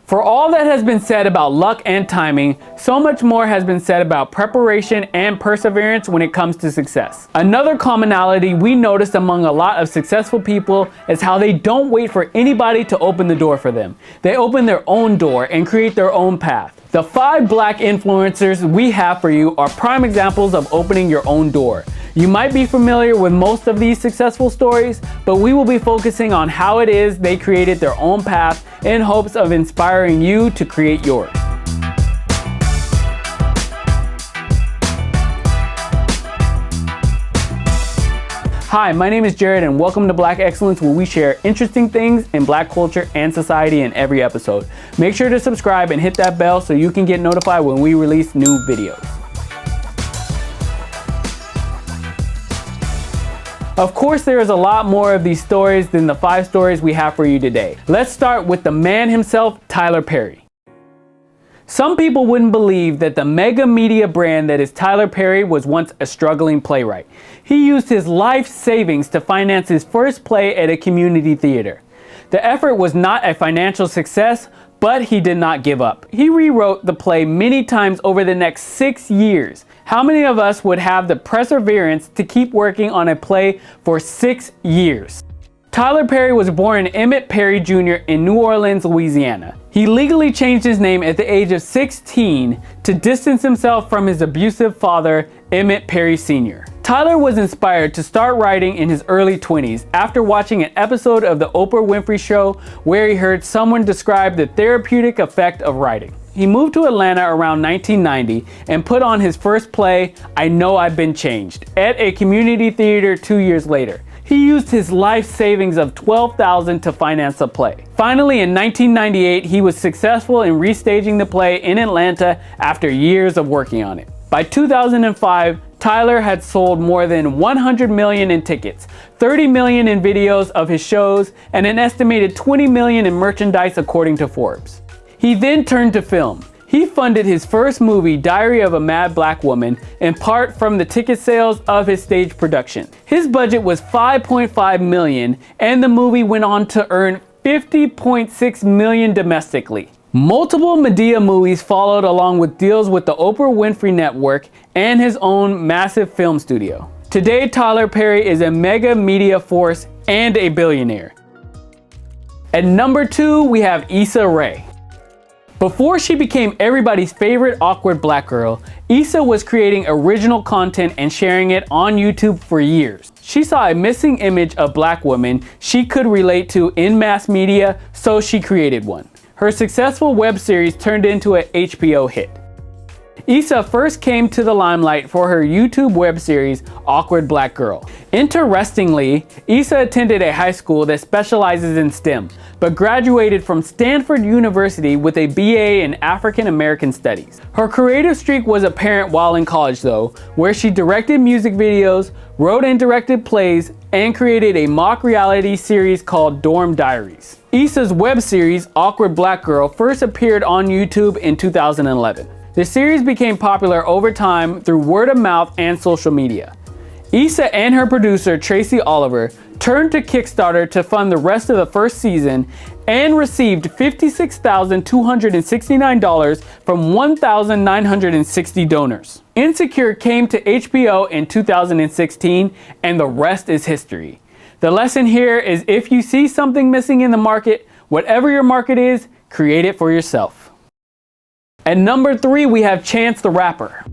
For all that has been said about luck and timing, so much more has been said about preparation and perseverance when it comes to success. Another commonality we noticed among a lot of successful people is how they don't wait for anybody to open the door for them. They open their own door and create their own path. The 5 black influencers we have for you are prime examples of opening your own door. You might be familiar with most of these successful stories, but we will be focusing on how it is they created their own path in hopes of inspiring you to create yours. Hi, my name is Jared and welcome to Black Excellence, where we share interesting things in Black culture and society in every episode. Make sure to subscribe and hit that bell so you can get notified when we release new videos. Of course, there is a lot more of these stories than the 5 stories we have for you today. Let's start with the man himself, Tyler Perry. Some people wouldn't believe that the mega media brand that is Tyler Perry was once a struggling playwright. He used his life savings to finance his first play at a community theater. The effort was not a financial success, but he did not give up. He rewrote the play many times over the next 6 years. How many of us would have the perseverance to keep working on a play for 6 years? Tyler Perry was born Emmett Perry Jr. in New Orleans, Louisiana. He legally changed his name at the age of 16 to distance himself from his abusive father, Emmett Perry Sr. Tyler was inspired to start writing in his early 20s after watching an episode of the Oprah Winfrey Show where he heard someone describe the therapeutic effect of writing. He moved to Atlanta around 1990 and put on his first play, I Know I've Been Changed, at a community theater 2 years later. He used his life savings of $12,000 to finance the play. Finally, in 1998, he was successful in restaging the play in Atlanta after years of working on it. By 2005, Tyler had sold more than 100 million in tickets, 30 million in videos of his shows, and an estimated 20 million in merchandise according to Forbes. He then turned to film. He funded his first movie, Diary of a Mad Black Woman, in part from the ticket sales of his stage production. His budget was $5.5 million, and the movie went on to earn $50.6 million domestically. Multiple Madea movies followed, along with deals with the Oprah Winfrey Network and his own massive film studio. Today, Tyler Perry is a mega media force and a billionaire. At number 2, we have Issa Rae. Before she became everybody's favorite awkward black girl, Issa was creating original content and sharing it on YouTube for years. She saw a missing image of black women she could relate to in mass media, so she created one. Her successful web series turned into an HBO hit. Issa first came to the limelight for her YouTube web series, Awkward Black Girl. Interestingly, Issa attended a high school that specializes in STEM, but graduated from Stanford University with a BA in African American Studies. Her creative streak was apparent while in college though, where she directed music videos, wrote and directed plays, and created a mock reality series called Dorm Diaries. Issa's web series, Awkward Black Girl, first appeared on YouTube in 2011. The series became popular over time through word of mouth and social media. Issa and her producer, Tracy Oliver, turned to Kickstarter to fund the rest of the first season and received $56,269 from 1,960 donors. Insecure came to HBO in 2016, and the rest is history. The lesson here is if you see something missing in the market, whatever your market is, create it for yourself. At number 3, we have Chance the Rapper.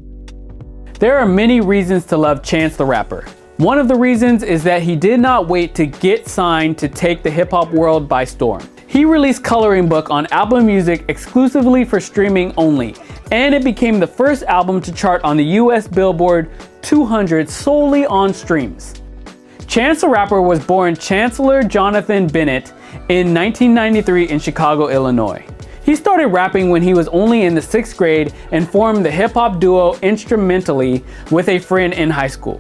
There are many reasons to love Chance the Rapper. One of the reasons is that he did not wait to get signed to take the hip-hop world by storm. He released Coloring Book on Apple Music exclusively for streaming only, and it became the first album to chart on the US Billboard 200 solely on streams. Chance the Rapper was born Chancellor Jonathan Bennett in 1993 in Chicago, Illinois. He started rapping when he was only in the 6th grade and formed the hip-hop duo Instrumentally with a friend in high school.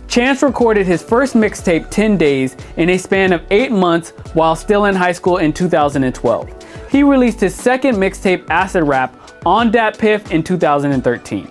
Chance recorded his first mixtape 10 Days in a span of 8 months while still in high school in 2012. He released his second mixtape Acid Rap on Dat Piff in 2013.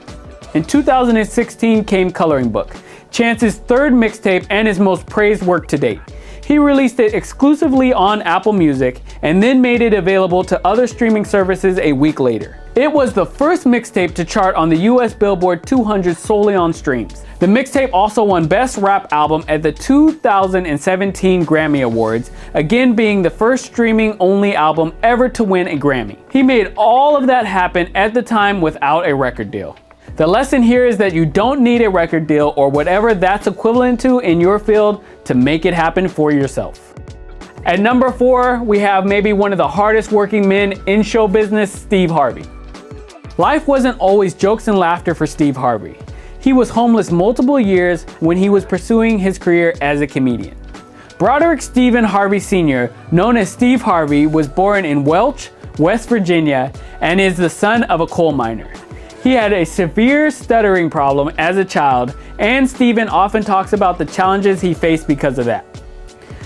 In 2016 came Coloring Book, Chance's third mixtape and his most praised work to date. He released it exclusively on Apple Music and then made it available to other streaming services a week later. It was the first mixtape to chart on the US Billboard 200 solely on streams. The mixtape also won Best Rap Album at the 2017 Grammy Awards, again being the first streaming-only album ever to win a Grammy. He made all of that happen at the time without a record deal. The lesson here is that you don't need a record deal or whatever that's equivalent to in your field to make it happen for yourself. At number 4, we have maybe one of the hardest working men in show business, Steve Harvey. Life wasn't always jokes and laughter for Steve Harvey. He was homeless multiple years when he was pursuing his career as a comedian. Broderick Stephen Harvey Sr., known as Steve Harvey, was born in Welch, West Virginia, and is the son of a coal miner. He had a severe stuttering problem as a child, and Stephen often talks about the challenges he faced because of that.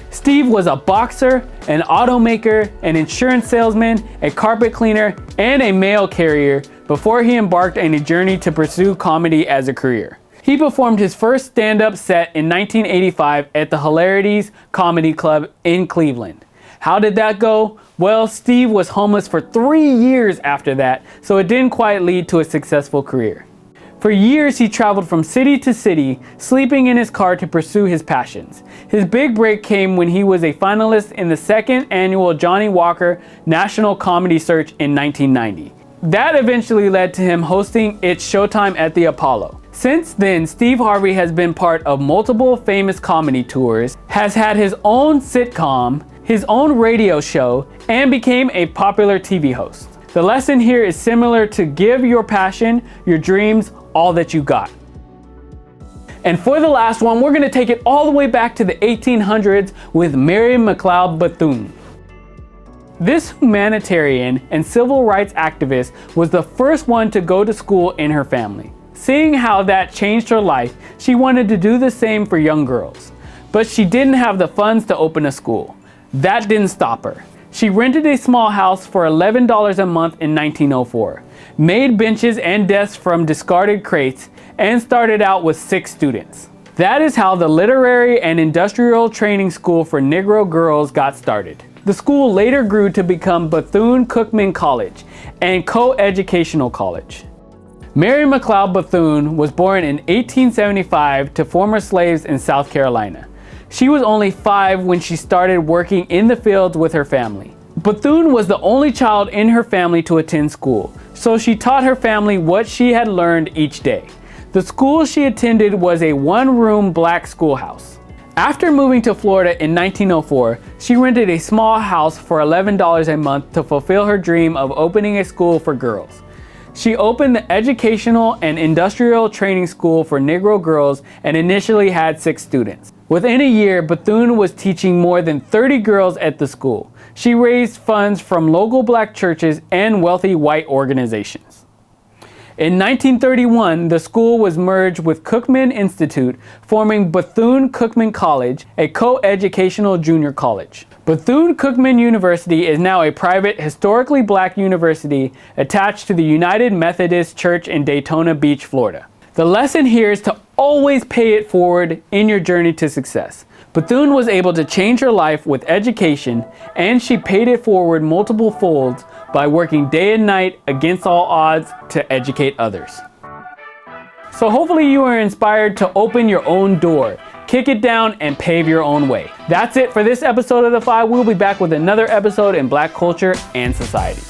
Steve was a boxer, an automaker, an insurance salesman, a carpet cleaner, and a mail carrier before he embarked on a journey to pursue comedy as a career. He performed his first stand-up set in 1985 at the Hilarities Comedy Club in Cleveland. How did that go? Well, Steve was homeless for 3 years after that, so it didn't quite lead to a successful career. For years, he traveled from city to city, sleeping in his car to pursue his passions. His big break came when he was a finalist in the second annual Johnny Walker National Comedy Search in 1990. That eventually led to him hosting It's Showtime at the Apollo. Since then, Steve Harvey has been part of multiple famous comedy tours, has had his own sitcom, his own radio show, and became a popular TV host. The lesson here is similar to give your passion, your dreams, all that you got. And for the last one, we're gonna take it all the way back to the 1800s with Mary McLeod Bethune. This humanitarian and civil rights activist was the first one to go to school in her family. Seeing how that changed her life, she wanted to do the same for young girls. But she didn't have the funds to open a school. That didn't stop her. She rented a small house for $11 a month in 1904, made benches and desks from discarded crates, and started out with 6 students. That is how the Literary and Industrial Training School for Negro Girls got started. The school later grew to become Bethune-Cookman College and Co-Educational College. Mary McLeod Bethune was born in 1875 to former slaves in South Carolina. She was only 5 when she started working in the fields with her family. Bethune was the only child in her family to attend school, so she taught her family what she had learned each day. The school she attended was a one-room black schoolhouse. After moving to Florida in 1904, she rented a small house for $11 a month to fulfill her dream of opening a school for girls. She opened the Educational and Industrial Training School for Negro Girls and initially had 6 students. Within a year, Bethune was teaching more than 30 girls at the school. She raised funds from local black churches and wealthy white organizations. In 1931, the school was merged with Cookman Institute, forming Bethune-Cookman College, a co-educational junior college. Bethune-Cookman University is now a private, historically black university attached to the United Methodist Church in Daytona Beach, Florida. The lesson here is to always pay it forward in your journey to success. Bethune was able to change her life with education, and she paid it forward multiple folds by working day and night against all odds to educate others. So hopefully you are inspired to open your own door, kick it down, and pave your own way. That's it for this episode of The Five. We'll be back with another episode in Black culture and society.